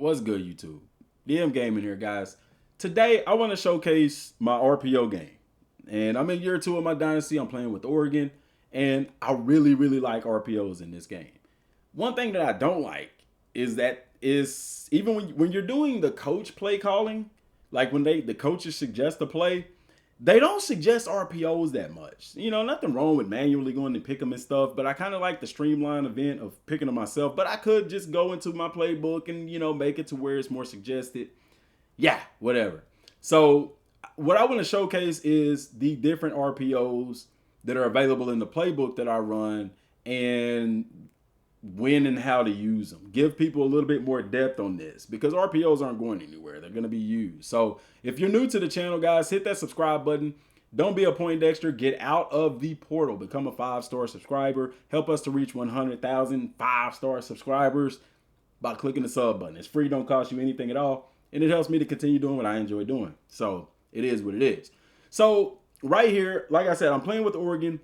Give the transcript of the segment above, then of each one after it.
What's good, YouTube? DM Gaming here, guys. Today, I want to showcase my RPO game. And I'm in year 2 of my dynasty. I'm playing with Oregon. And I really like RPOs in this game. One thing that I don't like is even when you're doing the coach play calling, like when the coaches suggest a play, they don't suggest RPOs that much. You know, nothing wrong with manually going to pick them and stuff, but I kind of like the streamlined event of picking them myself. But I could just go into my playbook and, make it to where it's more suggested. Yeah, whatever. So what I want to showcase is the different RPOs that are available in the playbook that I run and when and how to use them. Give people a little bit more depth on this because RPOs aren't going anywhere. They're going to be used. So if you're new to the channel, guys, hit that subscribe button. Don't be a Poindexter. Get out of the portal. Become a 5-star subscriber. Help us to reach 100,000 5-star subscribers by clicking the sub button. It's free. Don't cost you anything at all. And it helps me to continue doing what I enjoy doing. So it is what it is. So right here, like I said, I'm playing with Oregon.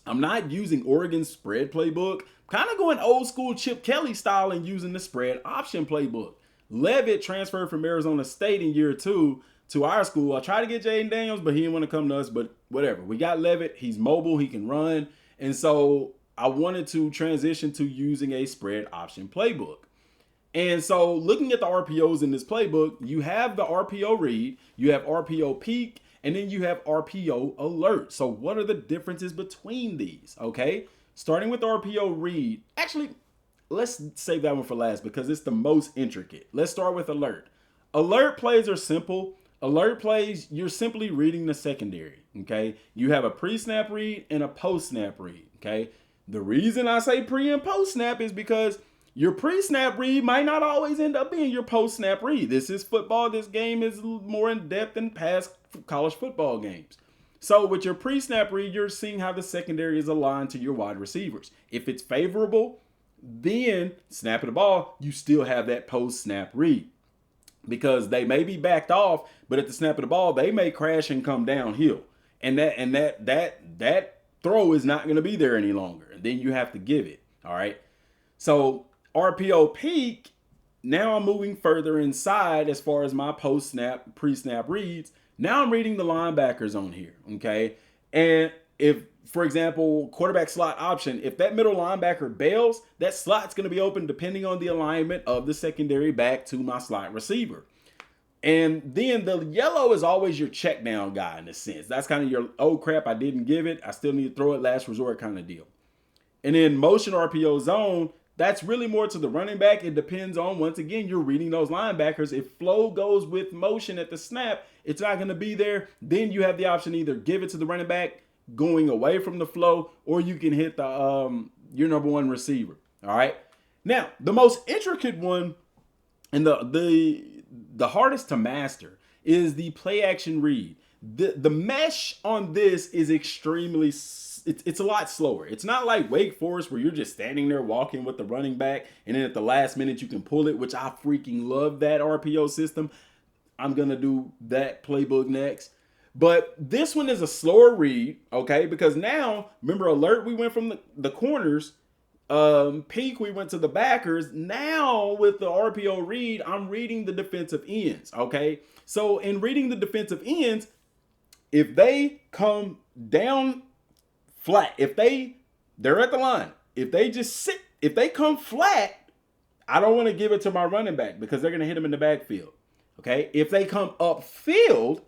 I'm not using Oregon's spread playbook. Kind of going old school Chip Kelly style and using the spread option playbook. Levitt transferred from Arizona State in year 2 to our school. I tried to get Jaden Daniels, but he didn't want to come to us. But whatever. We got Levitt. He's mobile. He can run. And so I wanted to transition to using a spread option playbook. And so looking at the RPOs in this playbook, you have the RPO read, you have RPO peak, and then you have RPO alert. So what are the differences between these? Okay, starting with RPO read. Actually, let's save that one for last because it's the most intricate. Let's start with alert. Alert plays are simple. Alert plays, you're simply reading the secondary. Okay, you have a pre-snap read and a post-snap read. Okay, the reason I say pre and post-snap is because your pre-snap read might not always end up being your post-snap read. This is football. This game is more in-depth than past college football games. So with your pre-snap read, you're seeing how the secondary is aligned to your wide receivers. If it's favorable, then snapping the ball, you still have that post-snap read. Because they may be backed off, but at the snap of the ball, they may crash and come downhill. And that throw is not going to be there any longer. And then you have to give it. All right. So RPO peak, now I'm moving further inside as far as my post-snap, pre-snap reads. Now I'm reading the linebackers on here, okay? And if, for example, quarterback slot option, if that middle linebacker bails, that slot's going to be open depending on the alignment of the secondary back to my slot receiver. And then the yellow is always your check down guy in a sense. That's kind of your, oh crap, I didn't give it, I still need to throw it, last resort kind of deal. And then motion RPO zone, that's really more to the running back. It depends on, once again, you're reading those linebackers. If flow goes with motion at the snap, it's not going to be there. Then you have the option to either give it to the running back going away from the flow, or you can hit the your number one receiver. All right. Now, the most intricate one and the hardest to master is the play action read. The mesh on this is extremely it's a lot slower. It's not like Wake Forest where you're just standing there walking with the running back and then at the last minute you can pull it, which I freaking love that RPO system. I'm going to do that playbook next. But this one is a slower read, okay? Because now, remember alert, we went from the corners. Peak, we went to the backers. Now with the RPO read, I'm reading the defensive ends, okay? So in reading the defensive ends, if they come down flat, if they're at the line, if they just sit, if they come flat, I don't want to give it to my running back because they're going to hit them in the backfield. Okay. If they come upfield,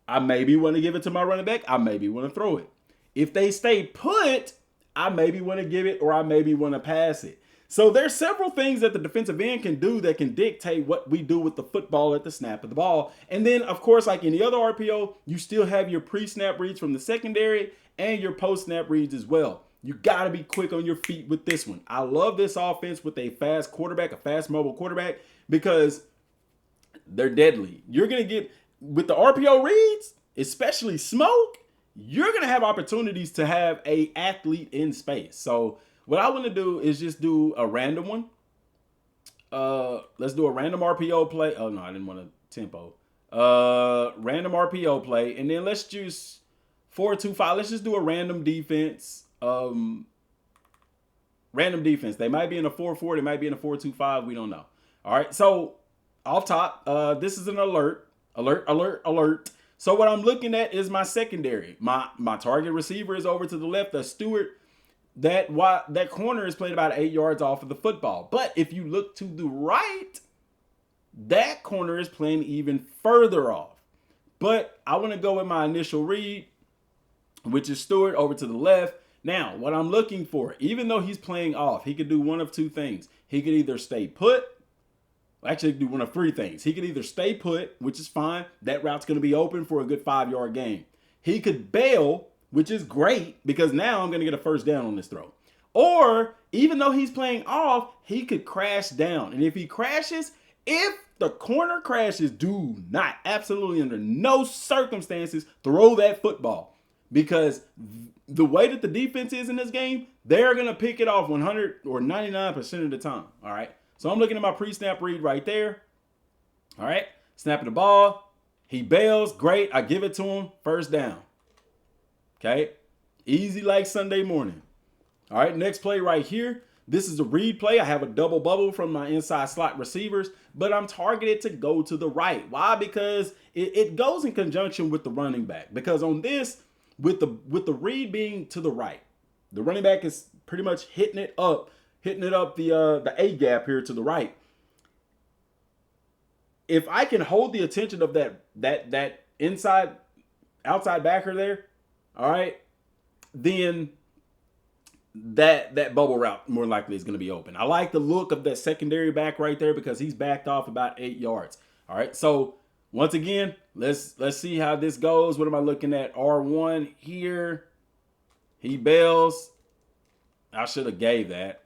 I maybe want to give it to my running back. I maybe want to throw it. If they stay put, I maybe want to give it or I maybe want to pass it. So there's several things that the defensive end can do that can dictate what we do with the football at the snap of the ball. And then, of course, like any other RPO, you still have your pre-snap reads from the secondary and your post-snap reads as well. You got to be quick on your feet with this one. I love this offense with a fast quarterback, a fast mobile quarterback, because they're deadly. You're going to get, with the RPO reads, especially smoke, you're going to have opportunities to have a athlete in space. So what I want to do is just do a random one. Let's do a random RPO play. Oh, no, I didn't want a tempo. Random RPO play. And then let's just 4-2-5. Let's just do a random defense. Random defense. They might be in a 4-4. They might be in a 4-2-5. We don't know. All right, so off top, this is an alert. So what I'm looking at is my secondary. My target receiver is over to the left. The Stewart. That corner is played about 8 yards off of the football. But if you look to the right, that corner is playing even further off. But I want to go with my initial read, which is Stewart over to the left. Now, what I'm looking for, even though he's playing off, he could do one of two things. He could either stay put. Actually, do one of three things. He could either stay put, which is fine. That route's going to be open for a good 5-yard gain. He could bail, which is great because now I'm going to get a first down on this throw. Or even though he's playing off, he could crash down. And if he crashes, if the corner crashes, do not, absolutely under no circumstances, throw that football. Because the way that the defense is in this game, they're going to pick it off 100 or 99% of the time. All right. So I'm looking at my pre-snap read right there. All right. Snapping the ball. He bails. Great. I give it to him. First down. Okay. Easy like Sunday morning. All right. Next play right here. This is a read play. I have a double bubble from my inside slot receivers, but I'm targeted to go to the right. Why? Because it goes in conjunction with the running back. Because on this, with the read being to the right, the running back is pretty much hitting it up the A gap here to the right. If I can hold the attention of that outside backer there, all right, then that bubble route more likely is going to be open. I like the look of that secondary back right there because he's backed off about 8 yards. All right, so once again, let's see how this goes. What am I looking at? R1 here. He bails. I should have gave that.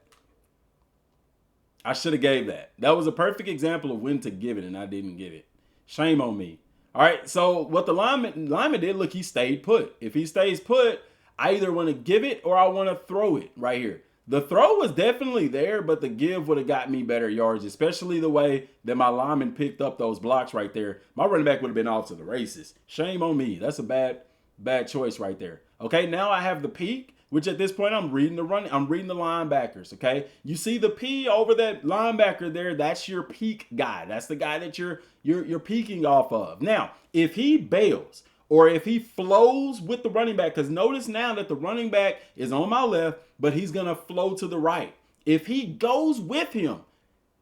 That was a perfect example of when to give it, and I didn't give it. Shame on me. All right, so what the lineman did, look, he stayed put. If he stays put, I either want to give it or I want to throw it right here. The throw was definitely there, but the give would have got me better yards, especially the way that my lineman picked up those blocks right there. My running back would have been off to the races. Shame on me. That's a bad choice right there. Okay, now I have the peak, which at this point I'm reading the linebackers, okay? You see the P over that linebacker there, that's your peak guy. That's the guy that you're peaking off of. Now, if he bails or if he flows with the running back, because notice now that the running back is on my left, but he's going to flow to the right. If he goes with him,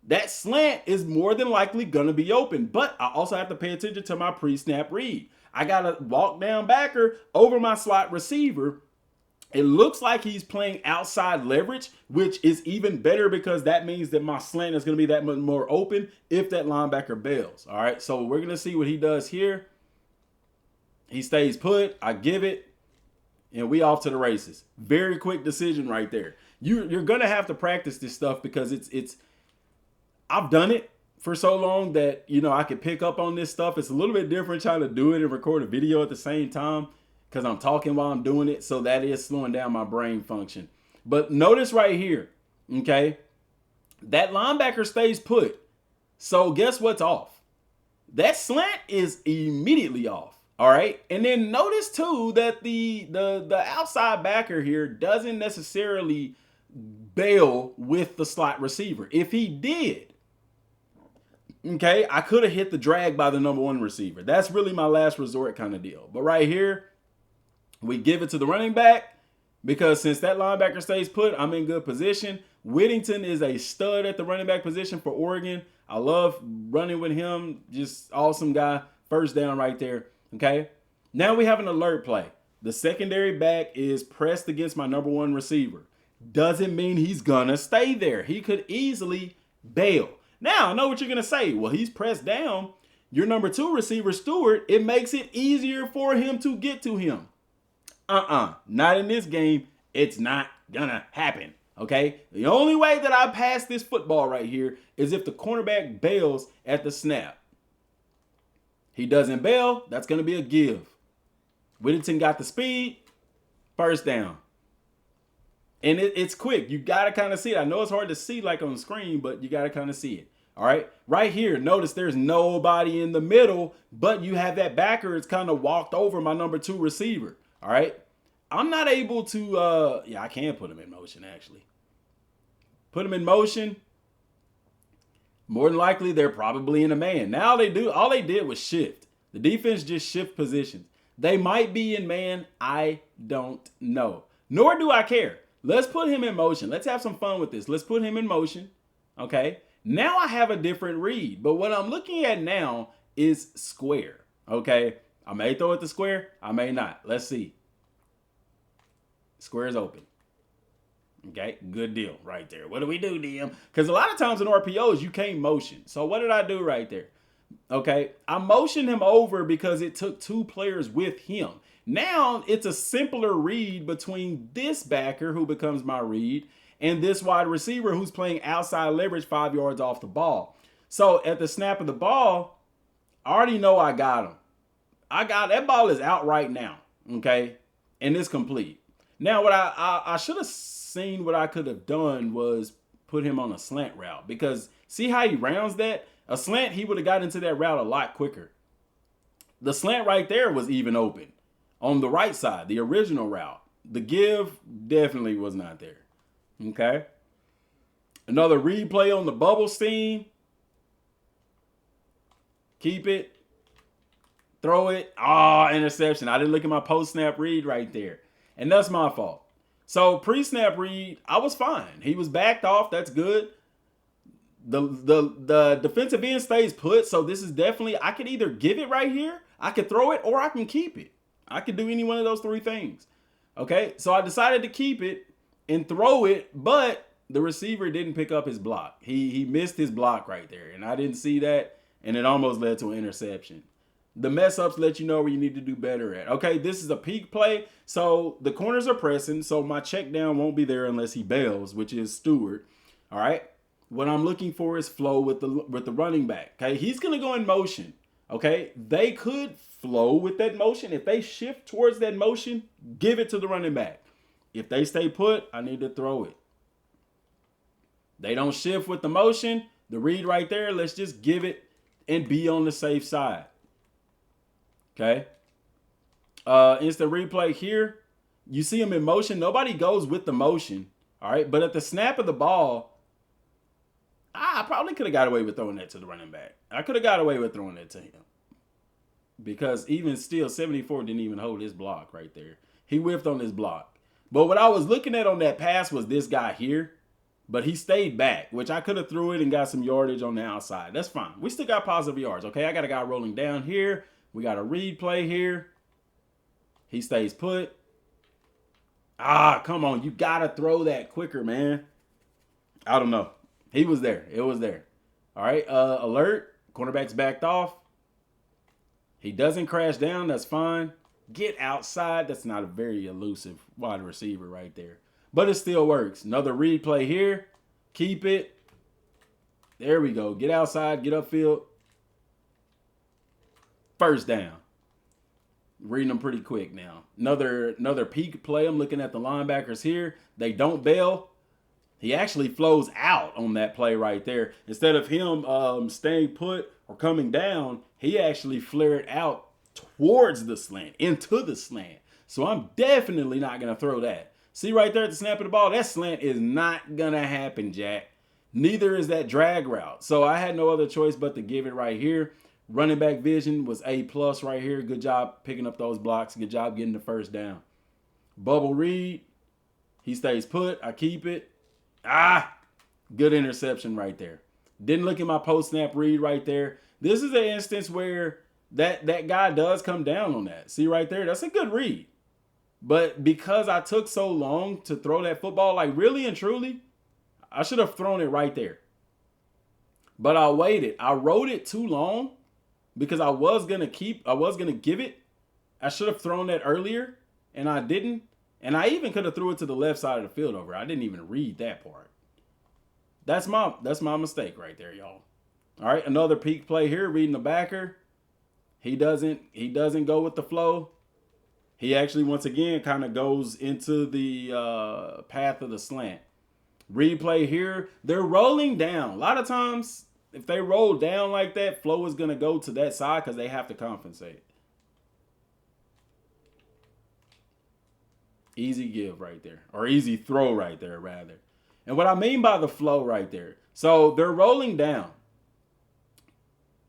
that slant is more than likely going to be open. But I also have to pay attention to my pre-snap read. I got to walk down backer over my slot receiver. It looks like he's playing outside leverage, which is even better because that means that my slant is going to be that much more open if that linebacker bails. All right, so we're going to see what he does here. He stays put. I give it, and we off to the races. Very quick decision right there. You're going to have to practice this stuff because it's I've done it for so long that, I can pick up on this stuff. It's a little bit different trying to do it and record a video at the same time because I'm talking while I'm doing it. So that is slowing down my brain function. But notice right here, okay, that linebacker stays put. So guess what's off? That slant is immediately off. All right. And then notice, too, that the outside backer here doesn't necessarily bail with the slot receiver. If he did, okay, I could have hit the drag by the number one receiver. That's really my last resort kind of deal. But right here, we give it to the running back because since that linebacker stays put, I'm in good position. Whittington is a stud at the running back position for Oregon. I love running with him. Just awesome guy. First down right there. Okay. Now we have an alert play. The secondary back is pressed against my number one receiver. Doesn't mean he's going to stay there. He could easily bail. Now, I know what you're going to say. Well, he's pressed down. Your number two receiver, Stewart, it makes it easier for him to get to him. Not in this game. It's not going to happen. Okay. The only way that I pass this football right here is if the cornerback bails at the snap. He doesn't bail. That's going to be a give. Whittington got the speed. First down. And it's quick. You got to kind of see it. I know it's hard to see like on the screen, but you got to kind of see it. All right. Right here, notice there's nobody in the middle, but you have that backer. It's kind of walked over my number two receiver. All right. I'm not able to, I can put him in motion, actually. Put him in motion. More than likely, they're probably in a man. Now all they did was shift. The defense just shift positions. They might be in man. I don't know. Nor do I care. Let's put him in motion. Let's have some fun with this. Let's put him in motion. Okay. Now I have a different read. But what I'm looking at now is square. Okay. I may throw it to square. I may not. Let's see. Square is open. Okay, good deal right there. What do we do, DM? Because a lot of times in RPOs, you can't motion. So what did I do right there? Okay, I motioned him over because it took two players with him. Now it's a simpler read between this backer who becomes my read and this wide receiver who's playing outside leverage 5 yards off the ball. So at the snap of the ball, I already know I got him. That ball is out right now. Okay, and it's complete. Now what I should have seen what I could have done was put him on a slant route, because see how he rounds that? A slant, he would have got into that route a lot quicker. The slant right there was even open on the right side, the original route. The give definitely was not there. Okay. Another replay on the bubble steam. Keep it. Throw it. Interception. I didn't look at my post-snap read right there. And that's my fault. So pre-snap read, I was fine. He was backed off. That's good. The defensive end stays put. So this is definitely, I could either give it right here, I could throw it, or I can keep it. I could do any one of those three things. Okay, so I decided to keep it and throw it, but the receiver didn't pick up his block. He missed his block right there, and I didn't see that, and it almost led to an interception. The mess ups let you know where you need to do better at. Okay, this is a peak play, so the corners are pressing, so my check down won't be there unless he bails, which is Stewart. All right, what I'm looking for is flow with the running back. Okay, he's gonna go in motion. Okay, they could flow with that motion. If they shift towards that motion, give it to the running back. If they stay put, I need to throw it. They don't shift with the motion. The read right there, let's just give it and be on the safe side. Okay. Instant replay here. You see him in motion. Nobody goes with the motion. All right. But at the snap of the ball, I probably could have got away with throwing that to the running back. I could have got away with throwing that to him. Because even still, 74 didn't even hold his block right there. He whiffed on his block. But what I was looking at on that pass was this guy here. But he stayed back, which I could have threw it and got some yardage on the outside. That's fine. We still got positive yards. Okay, I got a guy rolling down here. We got a read play here. He stays put. Come on. You got to throw that quicker, man. I don't know. He was there. It was there. All right. Alert. Cornerback's backed off. He doesn't crash down. That's fine. Get outside. That's not a very elusive wide receiver right there. But it still works. Another read play here. Keep it. There we go. Get outside. Get upfield. First down. Reading them pretty quick now. Another peak play. I'm looking at the linebackers here. They don't bail. He actually flows out on that play right there. Instead of him staying put or coming down, he actually flared out towards the slant, into the slant. So I'm definitely not going to throw that. See right there at the snap of the ball, that slant is not going to happen, Jack. Neither is that drag route. So I had no other choice but to give it right here. Running back vision was A+ right here. Good job picking up those blocks. Good job getting the first down. Bubble read. He stays put. I keep it. Good interception right there. Didn't look at my post-snap read right there. This is an instance where that guy does come down on that. See right there? That's a good read. But because I took so long to throw that football, like really and truly, I should have thrown it right there. But I waited. I rode it too long because I was going to give it. I should have thrown that earlier, and I didn't. And I even could have threw it to the left side of the field over. I didn't even read that part. That's my mistake right there, y'all. All right, another peak play here, reading the backer. He doesn't go with the flow. He actually, once again, kind of goes into the path of the slant. Replay here. They're rolling down. A lot of times, if they roll down like that, flow is going to go to that side because they have to compensate. Easy give right there. Or easy throw right there, rather. And what I mean by the flow right there. So they're rolling down.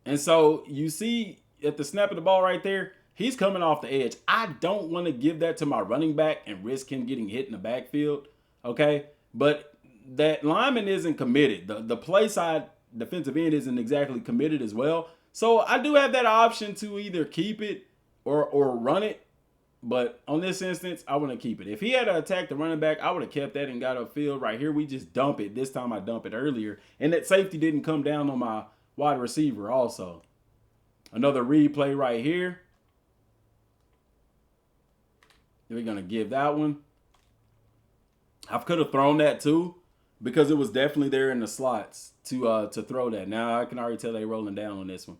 And so you see at the snap of the ball right there, he's coming off the edge. I don't want to give that to my running back and risk him getting hit in the backfield. Okay. But that lineman isn't committed. The play side defensive end isn't exactly committed as well. So I do have that option to either keep it or run it. But on this instance, I want to keep it. If he had attacked the running back, I would have kept that and got upfield. Right here, we just dump it. This time I dump it earlier. And that safety didn't come down on my wide receiver also. Another replay right here. We're going to give that one. I could have thrown that too because it was definitely there in the slots to throw that. Now I can already tell they're rolling down on this one.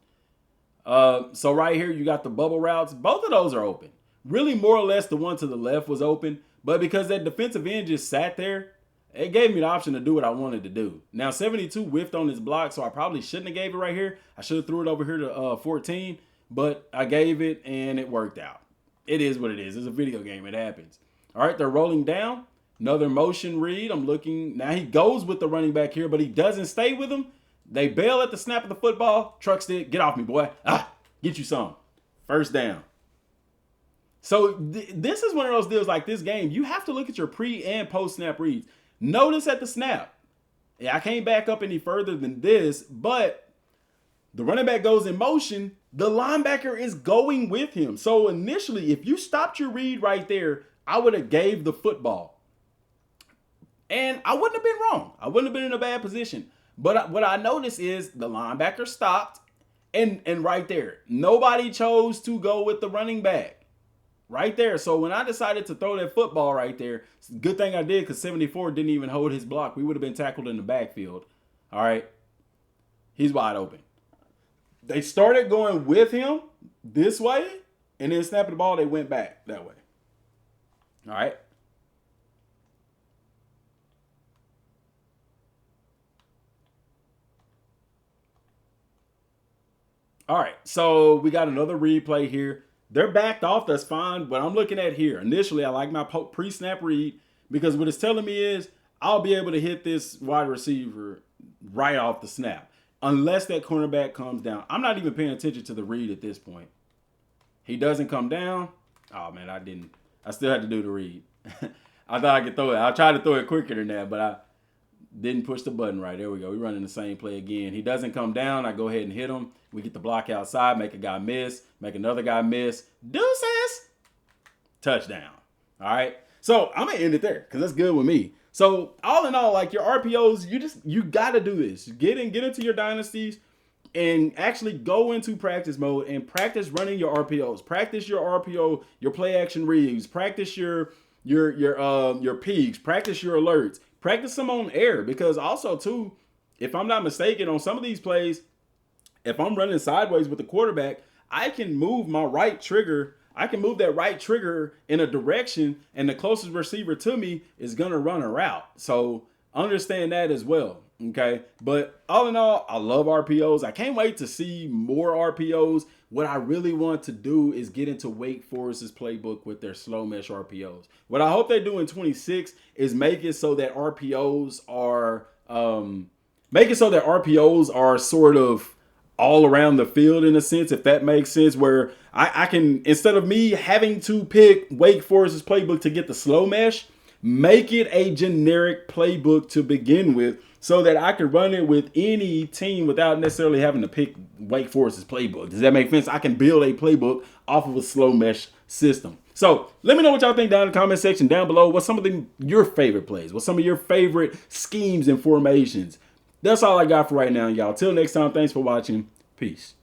So right here, you got the bubble routes. Both of those are open. Really, more or less, the one to the left was open. But because that defensive end just sat there, it gave me the option to do what I wanted to do. Now, 72 whiffed on his block, so I probably shouldn't have gave it right here. I should have threw it over here to 14, but I gave it, and it worked out. It is what it is. It's a video game. It happens. All right, they're rolling down. Another motion read. I'm looking. Now, he goes with the running back here, but he doesn't stay with him. They bail at the snap of the football. Truckstick, get off me, boy. Get you some. First down. So this is one of those deals like this game. You have to look at your pre and post snap reads. Notice at the snap. Yeah, I can't back up any further than this, but the running back goes in motion. The linebacker is going with him. So initially, if you stopped your read right there, I would have gave the football. And I wouldn't have been wrong. I wouldn't have been in a bad position. But what I noticed is the linebacker stopped. And right there, nobody chose to go with the running back. Right there. So when I decided to throw that football right there, it's a good thing I did because 74 didn't even hold his block. We would have been tackled in the backfield. All right. He's wide open. They started going with him this way, and then snapping the ball, they went back that way. All right. All right. So we got another replay here. They're backed off. That's fine. But I'm looking at here. Initially, I like my pre-snap read because what it's telling me is I'll be able to hit this wide receiver right off the snap unless that cornerback comes down. I'm not even paying attention to the read at this point. He doesn't come down. Oh, man, I didn't. I still had to do the read. I thought I could throw it. I tried to throw it quicker than that, but I didn't push the button right. There we go. We're running the same play again. He doesn't come down. I go ahead and hit him. We get the block outside, make a guy miss, make another guy miss. Deuces. Touchdown. All right. So I'm going to end it there because that's good with me. So all in all, like your RPOs, you got to do this. Get into your dynasties and actually go into practice mode and practice running your RPOs. Practice your RPO, your play action reads. Practice your peaks. Practice your alerts. Practice them on air because also too, if I'm not mistaken, on some of these plays, if I'm running sideways with the quarterback, I can move my right trigger. I can move that right trigger in a direction, and the closest receiver to me is going to run a route. So understand that as well. Okay. But all in all, I love RPOs. I can't wait to see more RPOs. What I really want to do is get into Wake Forest's playbook with their slow mesh RPOs. What I hope they do in 26 is make it so that RPOs are sort of all around the field in a sense, if that makes sense, where I can, instead of me having to pick Wake Forest's playbook to get the slow mesh, make it a generic playbook to begin with so that I can run it with any team without necessarily having to pick Wake Forest's playbook. Does that make sense? I can build a playbook off of a slow mesh system. So let me know what y'all think down in the comment section down below. What's some of your favorite plays? What's some of your favorite schemes and formations? That's all I got for right now, y'all. Till next time, thanks for watching. Peace.